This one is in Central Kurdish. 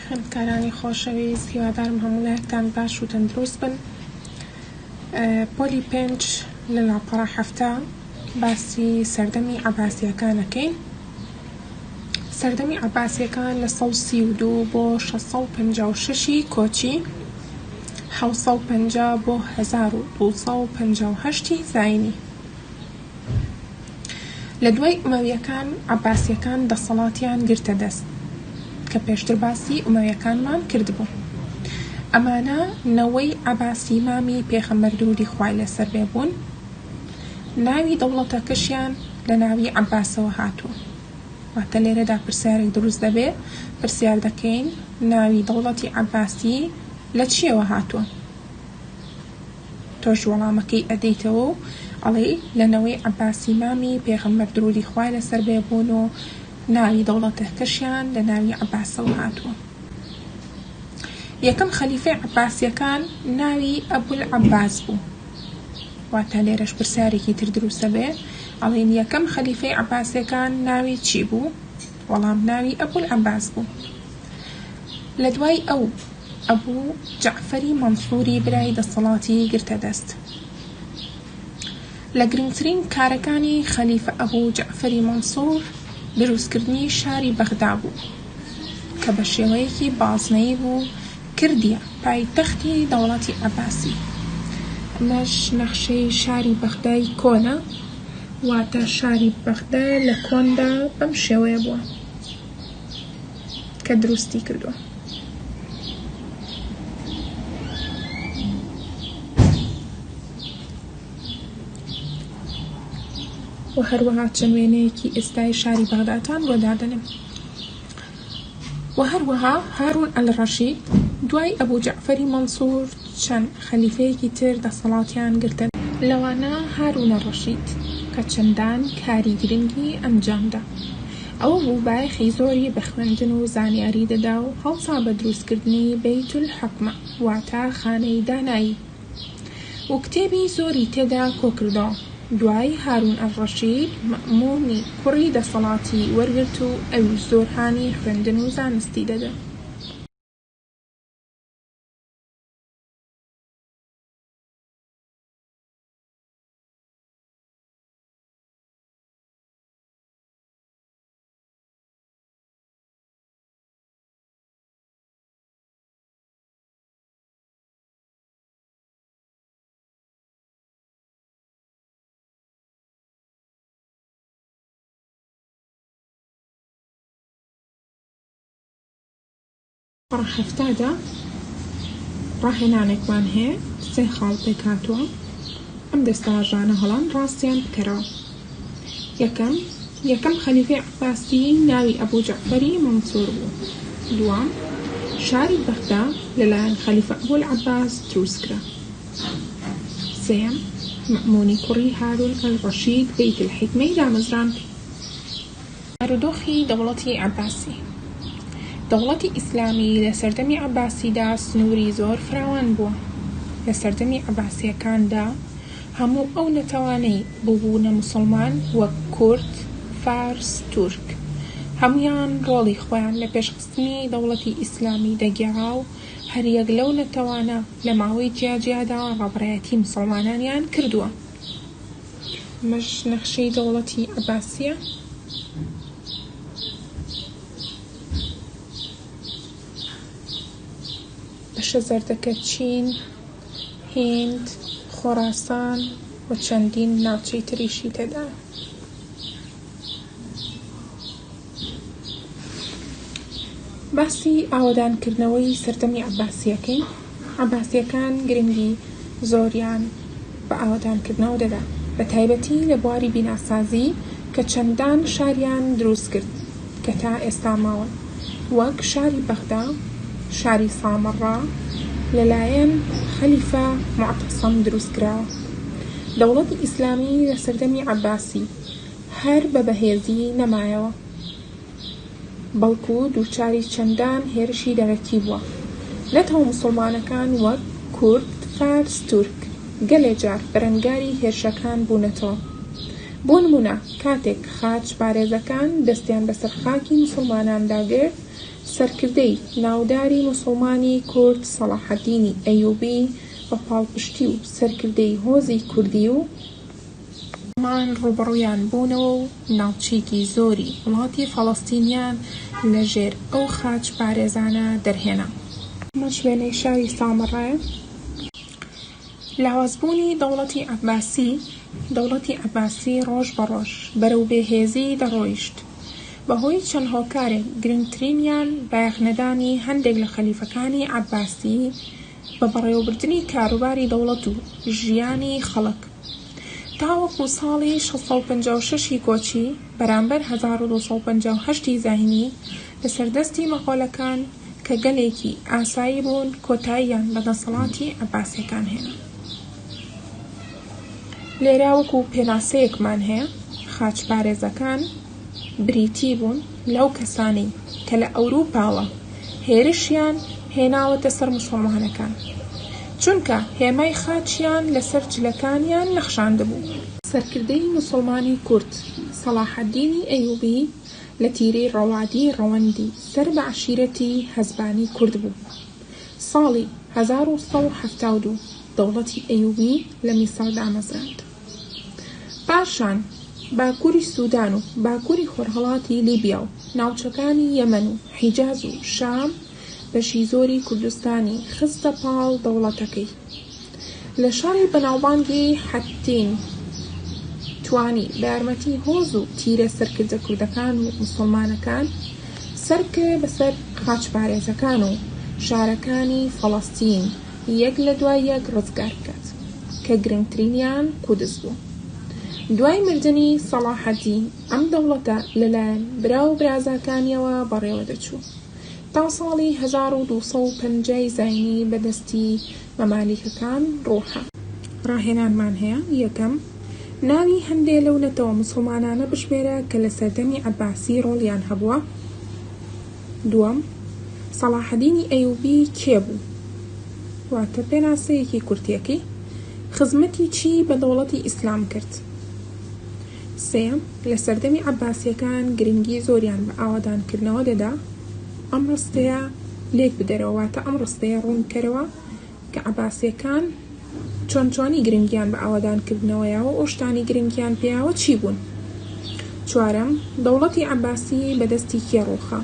خوێندکارانی خۆشەویست، هیوادارم هەموو لایەکتان باش و تەندروست بن. پۆلی 5 لە لاپەڕە 7 باسی سەردەمی عەباسیەکانەکەین. سەردەمی عەباسیەکان لە 132 بۆ 656 کۆچی، 750 بۆ 1258 زاینی. لە دوای ئومەویەکان عەباسیەکان دەسەڵاتیان گرتە دەست کە پێشتر باسی ئومەویەکانمان کردبوو. ئەمانە نەوەی عەباسی مامی پێغەمبەر درودی خوای لەسەر بێ بوون. ناوی دەوڵەتەکەشیان لە ناوی عەباسەوە هاتووە. واتە لێرەدا پرسیارێک دروست دەبێ، پرسیار دەکەین ناوی دەوڵەتی عەباسی لە چیەوە هاتووە؟ تۆش وەڵامەکەی ئەدەیتەوە و ئەڵێ لەنەوەی عەباسی مامی پێغەمبەر درودی خوای لەسەر بێ بوون و ناوی دەوڵەتەکەشیان لە ناوی عەباسەوە هاتووە. یەکەم خەلیفەی عەباسیەکان ناوی ئەبولعەباس بوو. واتە لێرەش پرسیارێکی تر دروستە بێ، ئەڵێن یەکەم خەلیفەی عەباسیەکان ناوی چی بوو؟ وەڵام ناوی ئەبولعەباس بوو. لە دوای ئەو ئەبوو جەعفەری مەنسووری برای دەسەڵاتی گرتە دەست. لە گرنگترین کارەکانی خەلیفە ئەبوو جەعفەری مەنسوور دروستکردنی شاری بەغدا بوو کە بە شێوەیەکی بازنەیی بوو کردیە پایتەختی دەوڵەتی عەباسی. ئەمەش نەخشەی شاری بەغدای کۆنە، واتە شاری بەغدا لە کۆندا بەم شێوەیە بووە کە دروستی کردووە. و هەروەها چەند وێنەیەکی ئێستای شاری بەغداتان بۆ دادەنێم. و هەروەها هارون ئەلڕەشید دوای ئەبوو جەعفەری مەنسوور چەند خەلیفەیەکی تر دەسەڵاتیان گرتن. لەوانە هارون ئەلڕەشید کە چەندان کاری گرنگی ئەنجامدا. ئەوە بوو بایەخی زۆری بە خوێندن و زانیاری دەدا و هەڵسا بە دروستکردنی بەیتولحکمە، واتە خانەی دانایی، و کتێبی زۆری تێدا کۆکردەوە. دوای هارون ئەلڕەشید مەئموونی کوڕی دەسەڵاتی وەرگرت و ئەویش زۆرهانی خوێندن و زانستی دەدا. ڕە هەفتادا ڕاهێنانێکمان هەیە 3 خاڵ پێک هاتووە. ئەم دەستەواژانە هەڵان ڕاستیان بکەرەوە. یەکەم خەلیفەی عەباسی ناوی ئەبوو جەعفەری مەنسوور بوو. دووەم شاری بەغدا لەلایەن خەلیفە ئەبولعەباس دروستکرا. سێم مەئموونی کوڕی هارون ئەلڕەشید بەیتولحیکمەی دامەزراند. بارودۆخی دەوڵەتی عەباسی. دەوڵەتی ئیسلامی لە سەردەمی عەباسیدا سنووری زۆر فراوان بووە. لە سەردەمی عەباسیەکاندا هەموو ئەو نەتەوانەی بووبوونە موسڵمان وەک کورد، فارس، تورک هەمویان ڕۆڵی خۆیان لە پێشخستنی دەوڵەتی ئیسلامی دەگێڕا و هەریەک لەو نەتەوانە لە ماوەی جیاجیادا ڕەبڕایەتی موسڵمانانیان کردووە. مەش نەخشەی دەوڵەتی عەباسیە. بەشە زەردەکە چین، هیند، خۆراسان و چەندین ناوچەی تریشی تێدا. باسی ئاوەدانکردنەوەی سەردەمی عەباسیەکەین. عەباسیەکان گرنگی زۆریان بە ئاوەدانکردنەوە دەدا، بە تایبەتی لە بواری بیناسازی کە چەندان شاریان دروست کرد کە تا ئێستا ماوەن، وەک شاری بەغدا، شاری سامەڕا لەلایەن خەلیفە موعتەسەم دروستکراوە. دەوڵەتی ئیسلامی لە سەردەمی عەباسی هەر بە بەهێزی نەمایەوە، بەڵکو دووچاری چەندان هێرشی دەرەکی بووە. نەتەوە موسڵمانەکان وەک کورد، فارس، تورک گەلێ جار بەرەنگاری هێرشەکان بوونەتەوە. بۆ نمونە کاتێک خاچ بارێزەکان دەستیان بەسەر خاکی موسڵمانان داگرت، سەرکردەی ناوداری موسڵمانی کورد سەلاحەددینی ئەیوبی بە پاڵپشتی و سەرکردەی هۆزی کوردی و مان ڕوبەڕوویان بوونەوە و ناوچێکی زۆری وڵاتی فەڵەستینیان لەژێر ئەو خاچ پارێزانە دەرهێنا. شوێنەی شاری سامەڕایە. لاوازبوونی دەوڵەتی عەباسی ڕۆژ بە ڕۆژ بەرەو بێهێزی دەڕۆیشت بەهۆی چەند هۆکارێک گرنگترینیان بایەخنەدانی هەندێک لە خەلیفەکانی عەباسی بە بەڕێوەبردنی کاروباری دەوڵەت و ژیانی خەڵک تاوەکو ساڵی 656 کۆچی بەرامبەر 1258 زاهینی لەسەردەستی مەغۆلەکان کە گەلێکی ئاسایی بوون کۆتاییان بە دەسەڵاتی عەباسیەکان هێنا. لێرە وەکو پێناسەیەکمان هەیە خاچپارێزەکان بریتی بوون لەو کەسانی کە لە ئەوروپاوە هێرشیان هێناوەتە سەر موسڵمانەکان چونکە هێمای خاچیان لەسەر جلەکانیان نەخشاندبوو. سەرکردەی موسڵمانی کورد سەلاحەددینی ئەیوبی لە تیرەی ڕەوادی ڕەوەندی سەر بە عەشیرەتی هەزبانی کورد بوو. ساڵی 1172 دەوڵەتی ئەیوبی لە میسر دامەزراند. پاشان باکووری سوودان و باکووری خۆرهەڵاتی لیبیا و ناوچەکانی یەمەن و حیجاز و شام بەشی زۆری کوردستانی خستە پاڵ دەوڵەتەکەی. لە شەڕی بەناوبانگی حەتین توانی بە یارمەتی هۆز و تیرە سەرکردە کوردەکان و موسڵمانەکان سەرکرد بەسەر خاچپارێزەکان و شارەکانی فەڵەستین یەک لە دوای یەک ڕزگار بکات کە گرنگترینیان قودس بوو. دوای مردنی سەلاحەددین ئەم دەوڵەتە لەلایەن برا و برازاکانیەوە بەڕێوە دەچوو تا ساڵی 1250 زاینی بەدەستی مەمالیکەکان ڕۆحە. ڕاهێنانمان هەیە. یەکەم، ناوی هەندێک لەو نەتەوە موسڵمانانە بژمێرە کە لە سەردەمی عەباسی ڕۆڵیان هەبووە. دووەم، سەلاحەددینی ئەیوبی کێ بوو؟ واتە پێناسەیەکی کورتیەکەی خزمەتی چی بە دەوڵەتی ئیسلام کرد؟ سێم، لە سەردەمی عەباسیەکان گرنگی زۆریان بە ئاوادانکردنەوە دەدا. ئەم ڕستەیە لێک بدەرەوە واتە ئەم ڕستەیە ڕوونکەرەوە کە عەباسیەکان چۆنی گرنگیان بە ئاوادانکردنەوەیەوە ئەو شتانی گرنگیان پێیاوە چی بوون؟ چوارەم، دەوڵەتی عەباسی بەدەستی کێ ڕووخا؟